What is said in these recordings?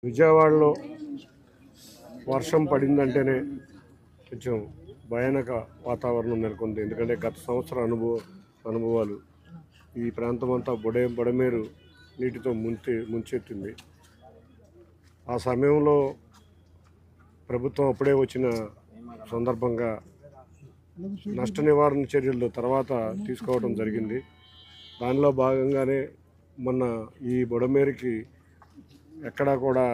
విజయవాడలో వర్షం పడిందంటేనే కొంచెం భయానక వాతావరణం నెలకొంది. ఎందుకంటే గత సంవత్సర అనుభవాలు ఈ ప్రాంతం అంతా బుడమేరు నీటితో ముంచెత్తింది. ఆ సమయంలో ప్రభుత్వం అప్పుడే వచ్చిన సందర్భంగా నష్ట నివారణ చర్యలు తర్వాత తీసుకోవడం జరిగింది. దానిలో భాగంగానే మొన్న ఈ బుడమేరుకి ఎక్కడా కూడా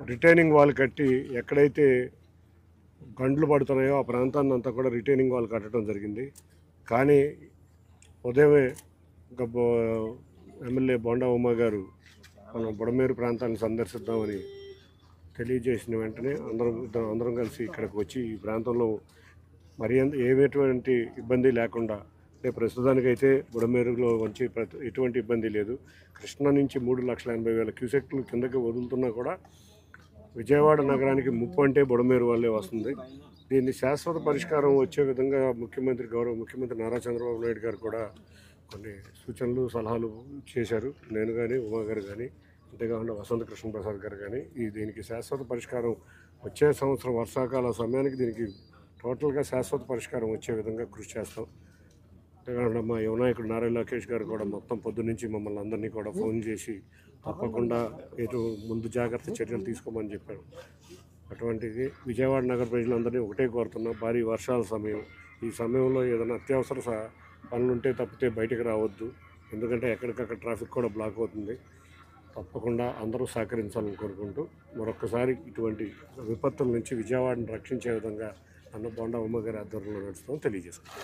రిటైనింగ్ వాల్ కట్టి ఎక్కడైతే గండ్లు పడుతున్నాయో ఆ ప్రాంతాన్ని అంతా కూడా రిటైనింగ్ వాల్ కట్టడం జరిగింది. కానీ ఉదయమే ఎమ్మెల్యే బోండా ఉమా గారు మనం బుడమేరు ప్రాంతాన్ని సందర్శిద్దామని తెలియజేసిన వెంటనే అందరం కలిసి ఇక్కడికి వచ్చి ఈ ప్రాంతంలో మరి ఏటువంటి ఇబ్బంది లేకుండా అంటే ప్రస్తుతానికైతే బుడమేరులో వచ్చి ఎటువంటి ఇబ్బంది లేదు. కృష్ణా నుంచి 3,80,000 క్యూసెక్లు కిందకి వదులుతున్నా కూడా విజయవాడ నగరానికి ముప్పు అంటే బుడమేరు వల్లే వస్తుంది. దీన్ని శాశ్వత పరిష్కారం వచ్చే విధంగా గౌరవ ముఖ్యమంత్రి నారా చంద్రబాబు నాయుడు గారు కూడా కొన్ని సూచనలు సలహాలు చేశారు. నేను కానీ ఉమా గారు కానీ అంతేకాకుండా వసంత కృష్ణ ప్రసాద్ గారు కానీ దీనికి శాశ్వత పరిష్కారం వచ్చే సంవత్సరం వర్షాకాల సమయానికి దీనికి టోటల్గా శాశ్వత పరిష్కారం వచ్చే విధంగా కృషి చేస్తాం. అంతేకాకుండా మా యువనాయకుడు నారా లోకేష్ గారు కూడా మొత్తం పొద్దునుంచి మమ్మల్ని అందరినీ కూడా ఫోన్ చేసి తప్పకుండా ముందు జాగ్రత్త చర్యలు తీసుకోమని చెప్పారు. అటువంటిది విజయవాడ నగర ప్రజలందరినీ ఒకటే కోరుతున్నా, భారీ వర్షాల సమయం, ఈ సమయంలో ఏదైనా అత్యవసర పనులుంటే తప్పితే బయటకు రావద్దు. ఎందుకంటే ఎక్కడికక్కడ ట్రాఫిక్ కూడా బ్లాక్ అవుతుంది. తప్పకుండా అందరూ సహకరించాలని కోరుకుంటూ మరొకసారి ఇటువంటి విపత్తుల నుంచి విజయవాడను రక్షించే విధంగా బోండా ఉమ్మ గారి ఆధ్వర్యంలో నడుస్తామని తెలియజేసుకుంటాం.